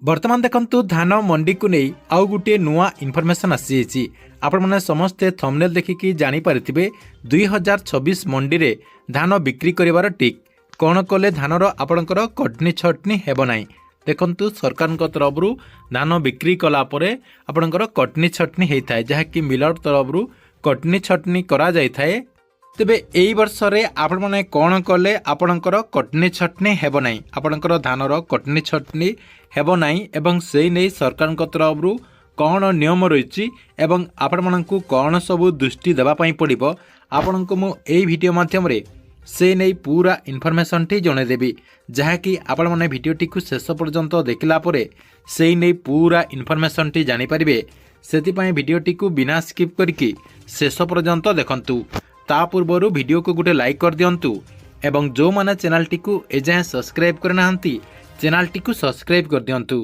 बर्तमान देखंतु धान मंडी को नहीं आउ गोटे नुआ इनफॉरमेशन आसी आपण मैंने समस्ते थंबनेल देखिकी जानी पारिथिबे 2026 मंडी रे धान बिक्री करिवार टिक कौन कले धानर आपणकर कटनी छटनी हेब नाही। देखंतु सरकार तरफ धान बिक्री कला परे आपणकर कटनी छटनी होता है जहाँकि मिलर तरफ कटनी छटनी करा जाय थाए। तेबे एई वर्ष रे आपण माने कोन कले आपणकर कटनी छटनी हेब नाही, आपणकर धानर कटनी छटनी हेब नाही एवं सेई नै सरकार तरफ कौन नियम रही एवं आपण मानकु कौन सबु दृष्टि देबा पई पड़िबो आपणको मु एई वीडियो माध्यम रे से नहीं पूरा इनफॉरमेशन टी जणे देबी जहाँकि आपण माने वीडियो टी को शेष पर्यंत देखला परे से नहीं पूरा इनफॉरमेशन टी जानि परिबे। सेति पई वीडियो टी को बिना स्किप करके शेष पर्यंत देखंतु। ता पूर्व वीडियो को गोटे लाइक कर दियंतु एवं जो माने चैनल टी को एजाए सब्सक्राइब करनाहांती चैनल टी को सब्सक्राइब कर दियंतु।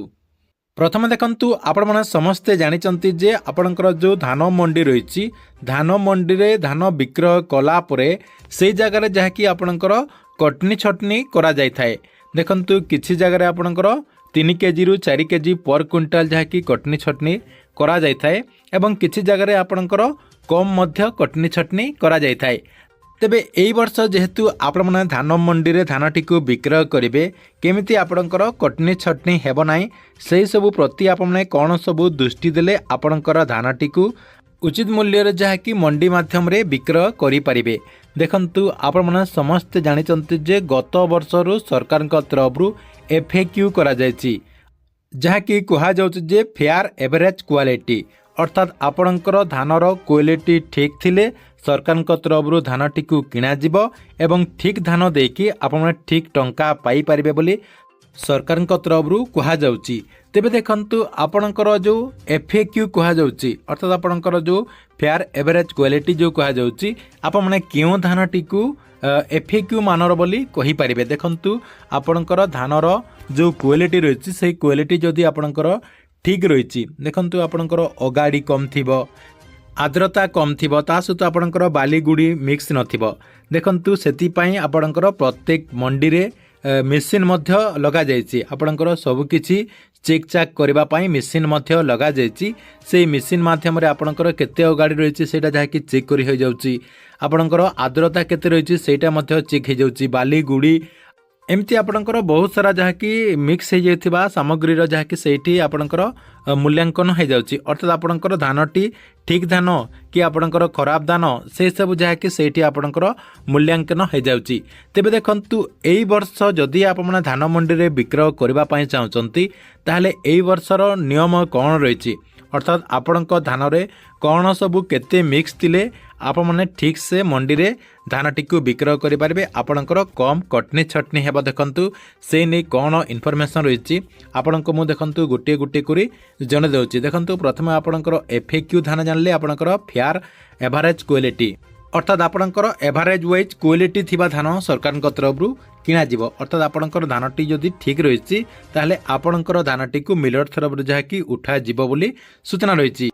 प्रथम देखंतु आपण माने समस्ते जानिचंती जे आपणकर जो धान मंडी रही धान मंडी रे धान विक्रय कला परे से जगह जहाँकि आपणकर कटनी छटनी करा जाय थाए। देखंतु किछि जगह आपणकर 3 केजी रु 4 केजी पर क्विंटाल जहाँकि कटनी छटनी करा जाय थाए एवं किछि जगह आपणकर कम मध्य कटनी छटनी करा जाय थाए। तेबे एई वर्ष जेहेतु आपण माने धान मंडी रे धानटी को विक्रय करिवे केमिति आपणकर कटनी छटनी हेब नाही सेही सबु प्रति आपण माने कोन सबु दृष्टि देले आपणकर धानटी को उचित मूल्य रे जहाँकि मंडी माध्यम रे विक्रय करि परिबे। देखंतु आपण माने समस्त जानिचंती जे गत वर्ष रु सरकार तरफ FAQ करा जायछि जहाँकि कहा जाउछि जे फेयर एवरेज क्वालिटी अर्थात आपणकर धानर क्वालिटी ठीक थिले सरकार तरफ धानटी को किणा जिवो एवं ठीक धान देकी आपण ठीक टंका पाई परिबे बोली सरकार तरफ कहा जाउछि। तेबे देखंतु आपणकर जो FAQ कहा जाउछि अर्थात आपणकर जो फेयर एवरेज क्वालिटी जो कहा जाउछि आपण माने केउ धानटी को FAQ मानर बोली कहि परिबे। देखंतु आपणकर धानर जो क्वालिटी रहिछि सेही क्वालिटी जदि आपणकर ठीक रही देखंतु आपणकर अगाड़ी कम थिबो आर्द्रता कम थिबो ता सहित आपणकर बाली गुड़ी मिक्स नथिबो। देखंतु सेति पई आपणकर प्रत्येक मंडी रे मेसिन मध्य लगा जायछि आपणकर सब किछि चेक चाक करबा पई मेसिन मध्य लगा जायछि से मेसिन माध्यम रे आपणकर केते अगाड़ी रहिछि सेटा जहा कि चेक करि हो जाउछि आपणकर आर्द्रता केते रहिछि सेटा मध्य चेक हो जाउछि बाली गुड़ी एमती आपणकर बहुत सारा जहाँ कि मिक्स हो जाइथिबा सामग्री जहाँ कि सेठी आपणकर मूल्यांकन हो जाउछि अर्थात आपणकर धानटी ठीक धान कि आपणकर खराब धान से सब जहाँ कि सेठी आपणकर मूल्यांकन हो जाउछि। तेबे देखंतु एई वर्ष जदि आपण धान मंडी रे विक्रय करबा पई चाहउचंती ताहले एई वर्षर नियम कोन रहिछि अर्थात आपणक धान रे कौन सबू केते मिक्स थिले आपण माने ठीक से मंडी रे धानटी को विक्रय करि पारबे आपणकर कम कटनी छटनी हेबा। देखंतु से नै कौन इनफॉरमेशन रहिछि आपणको मु देखंतु गोटे गोटे करी जने देउछि। देखंतु प्रथम आपणकर FAQ धान जानले आपणकर फेयर एवरेज क्वालिटी अर्थात आपणकर एवरेज वाइज क्वालिटी थिबा धान सरकार तरफ किणा जीव अर्थात आपणकर धानटी जदि ठीक रहिछि ताहले आपणकर धानटी को मिलर तरफ जहा कि उठा जीव बोली सूचना रहिछि।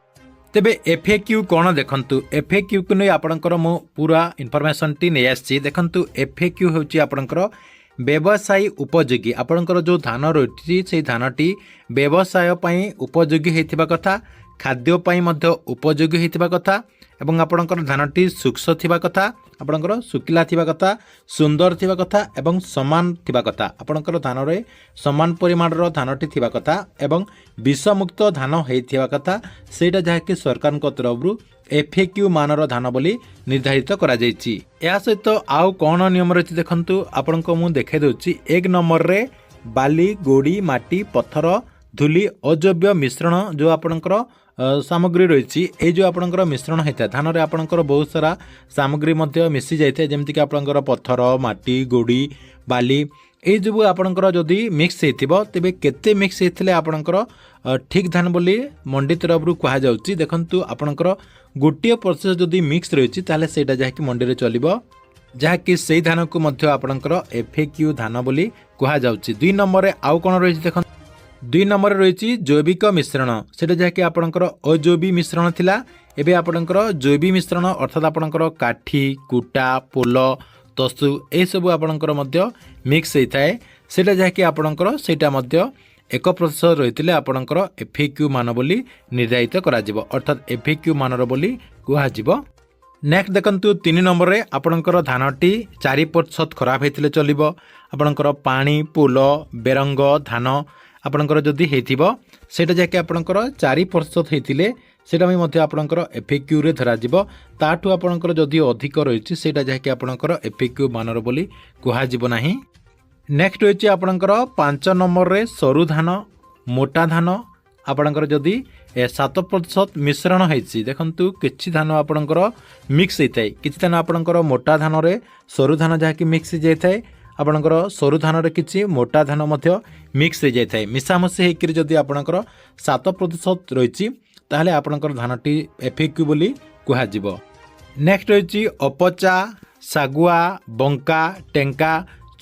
तेबे FAQ कौन देखंतु FAQ को नै आपणकर मु पूरा इनफॉरमेशन टी नै आछि। देखंतु FAQ होछि आपणकर व्यवसाय उपयोगी आपणकर जो धान रहिछि से धानटी व्यवसाय पई उपयोगी हेतिबा कथा खाद्य पई मध्य उपयोगी हेतिबा कथा एवं आपणकर धानटी सुक्ष थिबा कथा आपणकर सुकिला थिबा कथा सुंदर थिबा कथा एवं समान थिबा कथा आपणकर धान रे समान परिमाणर धानटी थिबा कथा एवं विषमुक्त धान हेतिबा कथा सेटा जहा कि सरकार तरफ FAQ मानर धान बोली निर्धारित करा जायछि। या सहित आउ कोन नियम रहिछि देखंतु आपणको मु देखाइ दउछि। 1 नंबर रे बाली गोड़ी माटी पत्थर धूली अजैव मिश्रण जो आपणकर सामग्री रही ये जो आपणकर मिश्रण होता है धान रे आपणकर बहुत सारा सामग्री मध्य मिसी जाए जमती कि आपणकर पत्थर माटी गोड़ी बाली ये जो आपणकर जदि मिक्स होइथिबो तेबे केते मिक्स होइथिले आपणकर ठीक धान बोली मंडी तरफ कहा जाउछि। देखंतु आपणकर गोटे प्रतिशत जदि मिक्स रही ताले सेटा जहा कि मंडी रे चलिबो जहा कि सेही धान को मध्य आपणकर FAQ धान बोली कहा जाउछि। 2 नंबर रे आउ कोन रही देखन 2 नंबर रही जैविक मिश्रण से जहाँकि आपणकर अजैविक मिश्रण थिला एबे आपणकर जैविक मिश्रण अर्थात आपणकर काठी कुटा पोल तसु ए सब आपणकर मध्य मिक्स होता है सेटा जहाँकि आपणकर सेटा मध्य 1% ରହିଥିଲେ ଆପଣଙ୍କର FAQ ମାନ ବୋଲି ନିର୍ଦ୍ଧାରିତ କରାଯିବ ଅର୍ଥାତ୍ FAQ ମାନର ବୋଲି କୁହାଯିବ। ନେକ୍ସଟ ଦେଖନ୍ତୁ 3 ନମ୍ବରରେ ଆପଣଙ୍କର ଧାନଟି 4% ଖରାପ ହେଇଥିଲେ ଚଲିବ। ଆପଣଙ୍କର ପାଣି ପୋଲ ବେରଙ୍ଗ ଧାନ ଆପଣଙ୍କର ଯଦି ହେଇଥିବ ସେଇଟା ଯାହାକି ଆପଣଙ୍କର 4% ହେଇଥିଲେ ସେଇଟା ବି ମଧ୍ୟ ଆପଣଙ୍କର FAQରେ ଧରାଯିବ। ତାଠୁ ଆପଣଙ୍କର ଯଦି ଅଧିକ ରହିଛି ସେଇଟା ଯାହାକି ଆପଣଙ୍କର FAQ ମାନର ବୋଲି କୁହାଯିବ ନାହିଁ। ନେକ୍ସଟ ରହିଛି ଆପଣଙ୍କର 5 ନମ୍ବରରେ ସରୁ ଧାନ ମୋଟା ଧାନ ଆପଣଙ୍କର ଯଦି 7% ମିଶ୍ରଣ ହେଇଛି। ଦେଖନ୍ତୁ କିଛି ଧାନ ଆପଣଙ୍କର ମିକ୍ସ ହେଇଥାଏ, କିଛି ଧାନ ଆପଣଙ୍କର ମୋଟା ଧାନରେ ସରୁ ଧାନ ଯାହାକି ମିକ୍ସ ହେଇଯାଇଥାଏ, ଆପଣଙ୍କର ସରୁ ଧାନରେ କିଛି ମୋଟା ଧାନ ମଧ୍ୟ ମିକ୍ସ ହେଇଯାଇଥାଏ। ମିଶାମିଶି ହେଇକରି ଯଦି ଆପଣଙ୍କର 7% ରହିଛି ତାହେଲେ ଆପଣଙ୍କର ଧାନଟି FAQ ବୋଲି କୁହାଯିବ। ନେକ୍ସଟ ରହିଛି ଅପଚା ଶାଗୁଆ ବଙ୍କା ଟେଙ୍କା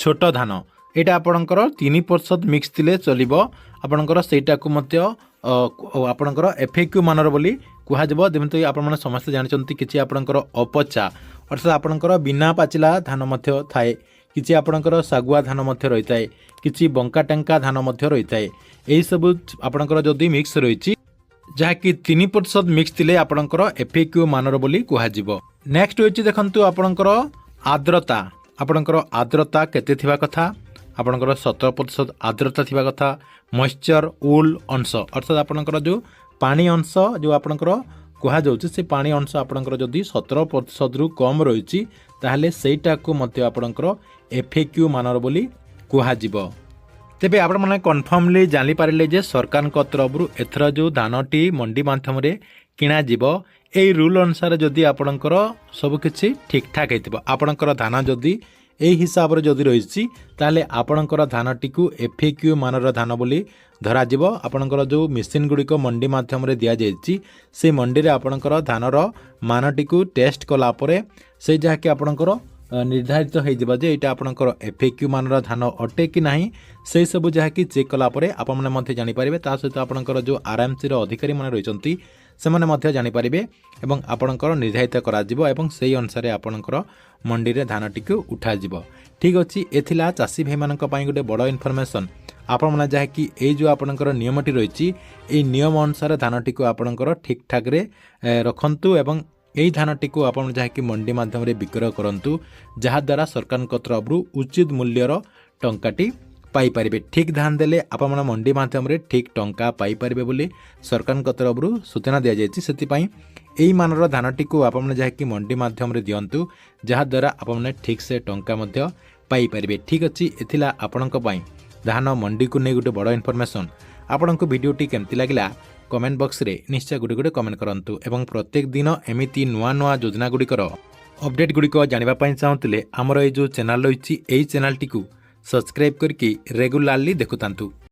ଛୋଟ ଧାନ ଏଇଟା ଆପଣଙ୍କର 3% ମିକ୍ସ ଥିଲେ ଚଲିବ। ଆପଣଙ୍କର ସେଇଟାକୁ ମଧ୍ୟ ଆପଣଙ୍କର FAQ ମାନର ବୋଲି କୁହାଯିବ। ଯେମିତି ଆପଣମାନେ ସମସ୍ତେ ଜାଣିଛନ୍ତି କିଛି ଆପଣଙ୍କର ଅପଚା ଅର୍ଥାତ୍ ଆପଣଙ୍କର ବିନା ପାଚିଲା ଧାନ ମଧ୍ୟ ଥାଏ, କିଛି ଆପଣଙ୍କର ଶାଗୁଆ ଧାନ ମଧ୍ୟ ରହିଥାଏ, କିଛି ବଙ୍କା ଟେଙ୍କା ଧାନ ମଧ୍ୟ ରହିଥାଏ। ଏହିସବୁ ଆପଣଙ୍କର ଯଦି ମିକ୍ସ ରହିଛି ଯାହାକି 3% ମିକ୍ସ ଥିଲେ ଆପଣଙ୍କର FAQ ମାନର ବୋଲି କୁହାଯିବ। ନେକ୍ସଟ ରହିଛି ଦେଖନ୍ତୁ ଆପଣଙ୍କର ଆର୍ଦ୍ରତା, ଆପଣଙ୍କର ଆର୍ଦ୍ରତା କେତେ ଥିବା କଥା, ଆପଣଙ୍କର 17% ଆର୍ଦ୍ରତା ଥିବା କଥା। ମଏଶ୍ଚର ଉଲ୍ ଅଂଶ ଅର୍ଥାତ୍ ଆପଣଙ୍କର ଯେଉଁ ପାଣି ଅଂଶ ଯେଉଁ ଆପଣଙ୍କର କୁହାଯାଉଛି ସେ ପାଣି ଅଂଶ ଆପଣଙ୍କର ଯଦି 17%ରୁ କମ୍ ରହିଛି ତାହେଲେ ସେଇଟାକୁ ମଧ୍ୟ ଆପଣଙ୍କର FAQ ମାନର ବୋଲି କୁହାଯିବ। ତେବେ ଆପଣମାନେ କନଫର୍ମଲି ଜାଣିପାରିଲେ ଯେ ସରକାରଙ୍କ ତରଫରୁ ଏଥର ଯେଉଁ ଧାନଟି ମଣ୍ଡି ମାଧ୍ୟମରେ କିଣାଯିବ ଏଇ ରୁଲ୍ ଅନୁସାରେ ଯଦି ଆପଣଙ୍କର ସବୁକିଛି ଠିକ୍ଠାକ୍ ହେଇଥିବ, ଆପଣଙ୍କର ଧାନ ଯଦି ଏହି ହିସାବରେ ଯଦି ରହିଛି ତାହେଲେ ଆପଣଙ୍କର ଧାନଟିକୁ FAQ ମାନର ଧାନ ବୋଲି ଧରାଯିବ। ଆପଣଙ୍କର ଯେଉଁ ମେସିନ୍ ଗୁଡ଼ିକ ମଣ୍ଡି ମାଧ୍ୟମରେ ଦିଆଯାଇଛି ସେ ମଣ୍ଡିରେ ଆପଣଙ୍କର ଧାନର ମାନଟିକୁ ଟେଷ୍ଟ କଲା ପରେ ସେ ଯାହାକି ଆପଣଙ୍କର ନିର୍ଦ୍ଧାରିତ ହେଇଯିବ ଯେ ଏଇଟା ଆପଣଙ୍କର FAQ ମାନର ଧାନ ଅଟେ କି ନାହିଁ, ସେହି ସବୁ ଯାହାକି ଚେକ୍ କଲା ପରେ ଆପଣମାନେ ମଧ୍ୟ ଜାଣିପାରିବେ। ତା ସହିତ ଆପଣଙ୍କର ଯେଉଁ RMCର ଅଧିକାରୀମାନେ ରହିଛନ୍ତି ସେମାନେ ମଧ୍ୟ ଜାଣିପାରିବେ ଏବଂ ଆପଣଙ୍କର ନିର୍ଦ୍ଧାରିତ କରାଯିବ ଏବଂ ସେହି ଅନୁସାରେ ଆପଣଙ୍କର ମଣ୍ଡିରେ ଧାନଟିକୁ ଉଠାଯିବ। ଠିକ୍ ଅଛି, ଏଥିଲା ଚାଷୀ ଭାଇମାନଙ୍କ ପାଇଁ ଗୋଟେ ବଡ଼ ଇନଫର୍ମେସନ୍। ଆପଣମାନେ ଯାହାକି ଏଇ ଯେଉଁ ଆପଣଙ୍କର ନିୟମଟି ରହିଛି ଏଇ ନିୟମ ଅନୁସାରେ ଧାନଟିକୁ ଆପଣଙ୍କର ଠିକ୍ଠାକ୍ରେ ରଖନ୍ତୁ ଏବଂ ଏହି ଧାନଟିକୁ ଆପଣ ଯାହାକି ମଣ୍ଡି ମାଧ୍ୟମରେ ବିକ୍ରୟ କରନ୍ତୁ, ଯାହାଦ୍ୱାରା ସରକାରଙ୍କ ତରଫରୁ ଉଚିତ ମୂଲ୍ୟର ଟଙ୍କାଟି ପାଇପାରିବେ। ଠିକ୍ ଧାନ ଦେଲେ ଆପଣମାନେ ମଣ୍ଡି ମାଧ୍ୟମରେ ଠିକ୍ ଟଙ୍କା ପାଇପାରିବେ ବୋଲି ସରକାରଙ୍କ ତରଫରୁ ସୂଚନା ଦିଆଯାଇଛି। ସେଥିପାଇଁ ଏହି ମାନର ଧାନଟିକୁ ଆପଣମାନେ ଯାହାକି ମଣ୍ଡି ମାଧ୍ୟମରେ ଦିଅନ୍ତୁ, ଯାହାଦ୍ୱାରା ଆପଣମାନେ ଠିକ୍ସେ ଟଙ୍କା ମଧ୍ୟ ପାଇପାରିବେ। ଠିକ୍ ଅଛି, ଏଥିଲା ଆପଣଙ୍କ ପାଇଁ ଧାନ ମଣ୍ଡିକୁ ନେଇ ଗୋଟେ ବଡ଼ ଇନଫର୍ମେସନ୍। ଆପଣଙ୍କୁ ଭିଡ଼ିଓଟି କେମିତି ଲାଗିଲା କମେଣ୍ଟ ବକ୍ସରେ ନିଶ୍ଚୟ ଗୋଟେ କମେଣ୍ଟ କରନ୍ତୁ ଏବଂ ପ୍ରତ୍ୟେକ ଦିନ ଏମିତି ନୂଆ ନୂଆ ଯୋଜନା ଗୁଡ଼ିକର ଅପଡେଟ୍ ଗୁଡ଼ିକ ଜାଣିବା ପାଇଁ ଚାହୁଁଥିଲେ ଆମର ଏଇ ଯେଉଁ ଚ୍ୟାନେଲ୍ ରହିଛି ଏହି ଚ୍ୟାନେଲ୍ଟିକୁ ସବସ୍କ୍ରାଇବ୍ କରିକି ରେଗୁଲାରଲି ଦେଖୁଥାନ୍ତୁ।